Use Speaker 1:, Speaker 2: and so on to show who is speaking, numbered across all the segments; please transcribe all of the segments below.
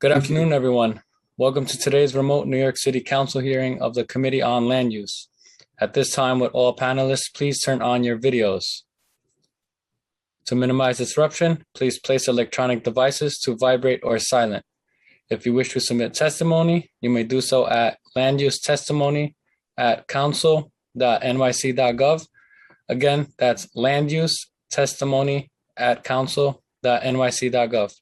Speaker 1: Good afternoon, everyone. Welcome to today's remote New York City Council hearing of the Committee on Land Use. At this time, would all panelists please turn on your videos. To minimize disruption, please place electronic devices to vibrate or silent. If you wish to submit testimony, you may do so at landuse.testimony@council.nyc.gov. Again, that's landuse.testimony@council.nyc.gov.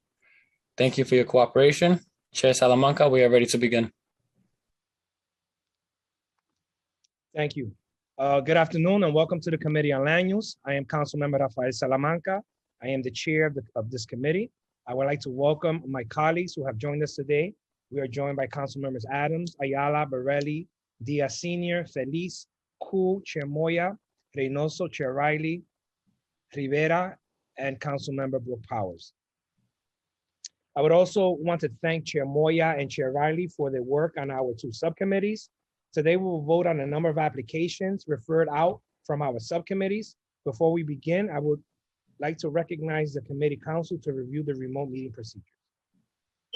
Speaker 1: Thank you for your cooperation. Chair Salamanca, we are ready to begin.
Speaker 2: Thank you. Good afternoon and welcome to the Committee on Land Use. I am Councilmember Rafael Salamanca. I am the chair of this committee. I would like to welcome my colleagues who have joined us today. We are joined by Council Members Adams, Ayala, Borelli, Diaz Sr., Feliz, Koo, Chair Moya, Reynoso, Chair Riley, Rivera, and Council Member Brooke Powers. I would also want to thank Chair Moya and Chair Riley for their work on our two subcommittees. Today we will vote on a number of applications referred out from our subcommittees. Before we begin, I would like to recognize the committee council to review the remote meeting procedures.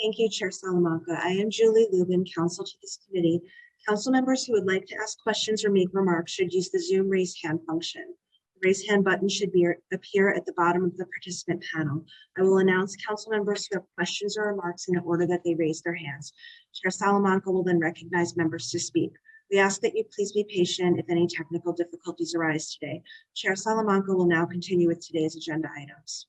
Speaker 3: Thank you, Chair Salamanca. I am Julie Lubin, counsel to this committee. Council members who would like to ask questions or make remarks should use the Zoom raise hand function. The raise hand button should appear at the bottom of the participant panel. I will announce council members who have questions or remarks in the order that they raise their hands. Chair Salamanca will then recognize members to speak. We ask that you please be patient if any technical difficulties arise today. Chair Salamanca will now continue with today's agenda items.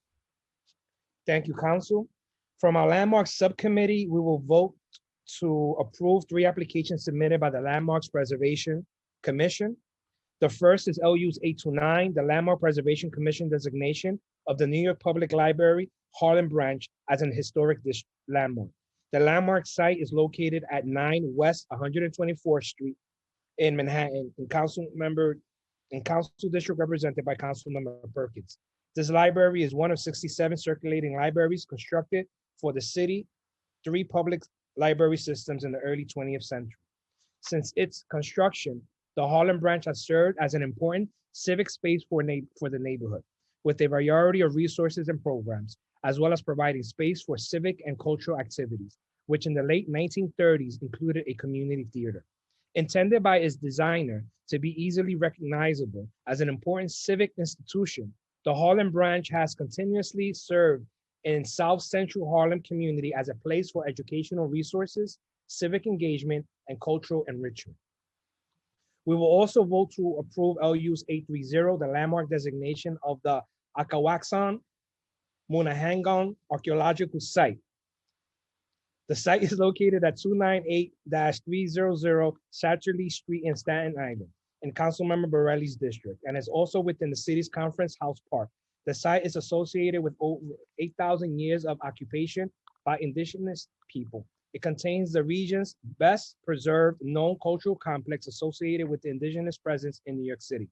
Speaker 2: Thank you, Council. From our Landmarks Subcommittee, we will vote to approve 3 applications submitted by the Landmarks Preservation Commission. The first is LU's 829, the Landmark Preservation Commission designation of the New York Public Library, Harlem Branch as an historic landmark. The landmark site is located at 9 West 124th Street in Manhattan, in Council District represented by Councilmember Perkins. This library is one of 67 circulating libraries constructed for the city, 3 public library systems in the early 20th century. Since its construction, the Harlem Branch has served as an important civic space for the neighborhood, with a variety of resources and programs, as well as providing space for civic and cultural activities, which in the late 1930s included a community theater. Intended by its designer to be easily recognizable as an important civic institution, the Harlem Branch has continuously served in South Central Harlem community as a place for educational resources, civic engagement, and cultural enrichment. We will also vote to approve LU's 830, the landmark designation of the Akawaxan Munahangon Archaeological Site. The site is located at 298-300 Satterley Street in Staten Island, in Councilmember Borelli's district, and is also within the city's Conference House Park. The site is associated with over 8,000 years of occupation by indigenous people. It contains the region's best preserved known cultural complex associated with the indigenous presence in New York City.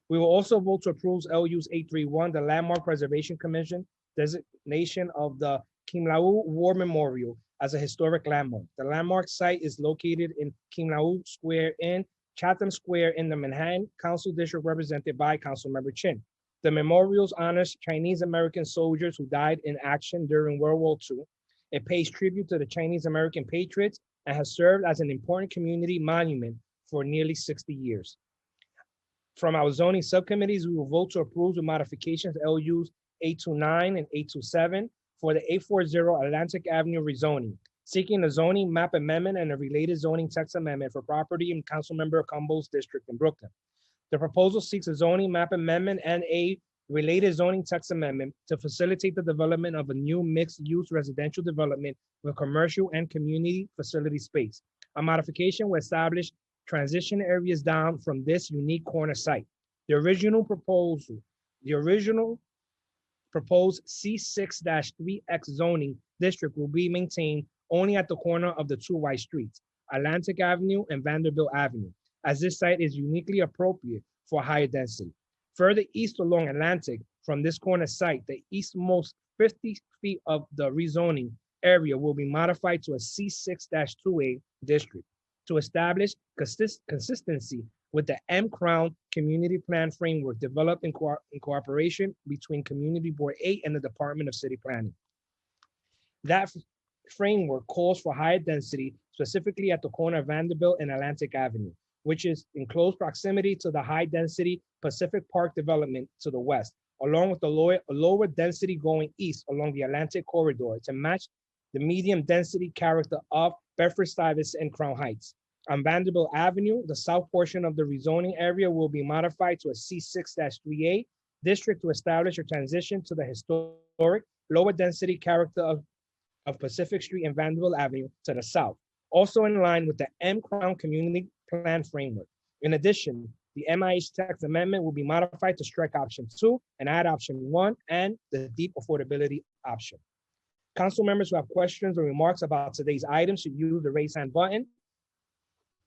Speaker 2: We will also vote to approve LU's 831, the Landmark Preservation Commission designation of the Kimlau War Memorial as a historic landmark. The landmark site is located in Kimlau Square in Chatham Square in the Manhattan Council District represented by Councilmember Chin. The memorial honors Chinese American soldiers who died in action during World War II. It pays tribute to the Chinese American patriots and has served as an important community monument for nearly 60 years. From our zoning subcommittees, we will vote to approve the modifications LU's 829 and 827 for the 840 Atlantic Avenue rezoning, seeking a zoning map amendment and a related zoning text amendment for property in Councilmember Cumbo's district in Brooklyn. The proposal seeks a zoning map amendment and a related zoning text amendment to facilitate the development of a new mixed-use residential development with commercial and community facility space. A modification will establish transition areas down from this unique corner site. The original proposed C6-3X zoning district will be maintained only at the corner of the 2 wide streets, Atlantic Avenue and Vanderbilt Avenue, as this site is uniquely appropriate for higher density. Further east along Atlantic, from this corner site, the eastmost 50 feet of the rezoning area will be modified to a C6-2A district to establish consistency with the M-Crown Community Plan Framework developed in cooperation between Community Board 8 and the Department of City Planning. That framework calls for higher density, specifically at the corner of Vanderbilt and Atlantic Avenue, which is in close proximity to the high density Pacific Park development to the west, along with the lower density going east along the Atlantic corridor to match the medium density character of Bedford-Stuyvesant and Crown Heights. On Vanderbilt Avenue, the south portion of the rezoning area will be modified to a C6-3A district to establish a transition to the historic lower density character of Pacific Street and Vanderbilt Avenue to the south, also in line with the M Crown Community Plan framework. In addition, the MIH text amendment will be modified to strike option 2 and add option 1 and the deep affordability option. Council members who have questions or remarks about today's items should use the raise hand button.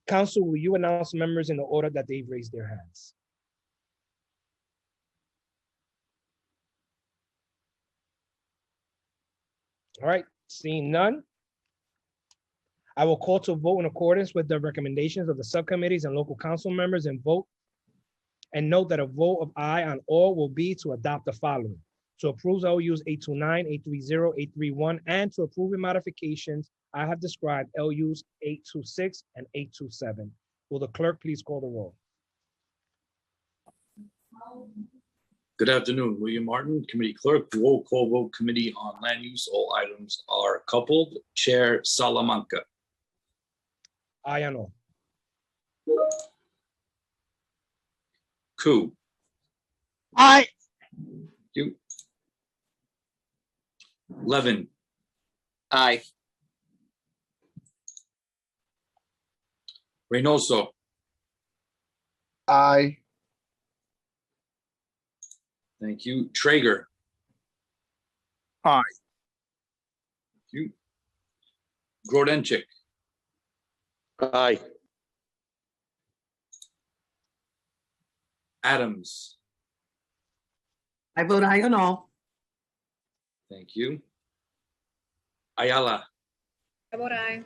Speaker 2: Council, will you announce members in the order that they've raised their hands? All right, seeing none, I will call to vote in accordance with the recommendations of the subcommittees and local council members and vote. And note that a vote of aye on all will be to adopt the following: to approve LUs 829, 830, 831, and to approve the modifications I have described, LUs 826 and 827. Will the clerk please call the roll?
Speaker 4: Good afternoon, William Martin, Committee Clerk, roll call vote, Committee on Land Use. All items are coupled. Chair Salamanca.
Speaker 2: Aye on all.
Speaker 4: Ku.
Speaker 5: Aye.
Speaker 4: You. Levin.
Speaker 5: Aye.
Speaker 4: Reynoso.
Speaker 5: Aye.
Speaker 4: Thank you. Traeger.
Speaker 5: Aye.
Speaker 4: Thank you. Grodenchik.
Speaker 5: Aye.
Speaker 4: Adams.
Speaker 6: I vote aye on all.
Speaker 4: Thank you. Ayala.
Speaker 7: I vote aye.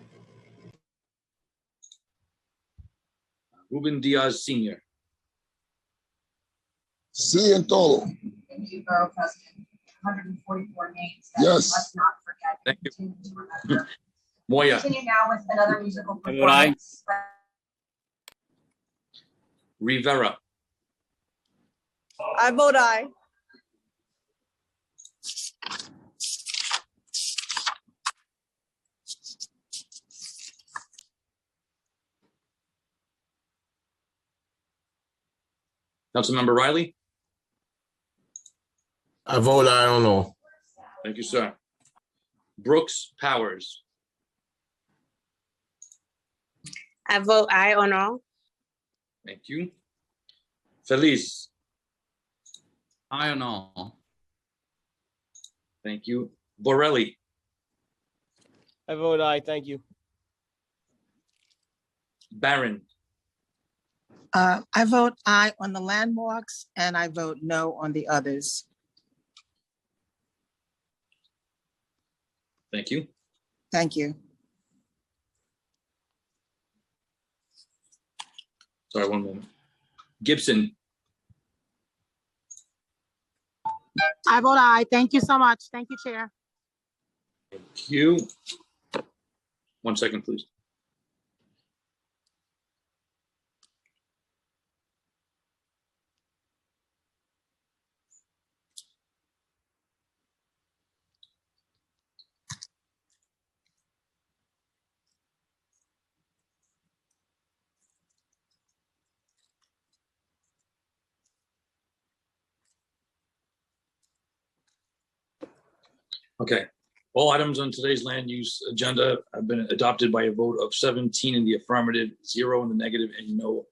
Speaker 4: Ruben Diaz Sr.
Speaker 8: Sí en todo.
Speaker 9: Thank you, Borough President. 144 names. That
Speaker 8: Yes.
Speaker 9: Let's not forget.
Speaker 4: Thank you.
Speaker 9: Continue to remember.
Speaker 4: Moya.
Speaker 9: Continue now with another musical
Speaker 5: I vote aye.
Speaker 9: performance.
Speaker 4: Rivera.
Speaker 7: I vote aye.
Speaker 4: Councilmember Riley.
Speaker 8: I vote aye on all.
Speaker 4: Thank you, sir. Brooks Powers.
Speaker 7: I vote aye on all.
Speaker 4: Thank you. Feliz.
Speaker 10: Aye on all.
Speaker 4: Thank you. Borelli.
Speaker 5: I vote aye, thank you.
Speaker 4: Barron.
Speaker 6: I vote aye on the landmarks and I vote no on the others.
Speaker 4: Thank you.
Speaker 6: Thank you.
Speaker 4: Sorry, one moment. Gibson.
Speaker 11: I vote aye. Thank you so much. Thank you, Chair.
Speaker 4: Thank you. 1 second, please. Okay, all items on today's land use agenda have been adopted by a vote of 17 in the affirmative, 0 in the negative, and no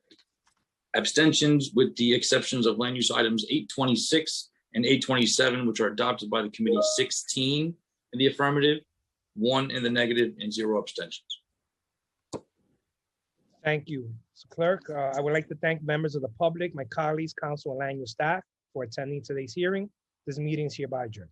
Speaker 4: abstentions, with the exceptions of land use items 826 and 827, which are adopted by the committee, 16 in the affirmative, 1 in the negative, and 0 abstentions.
Speaker 2: Thank you. So Clerk, I would like to thank members of the public, my colleagues, council, and land use staff for attending today's hearing. This meeting is hereby adjourned.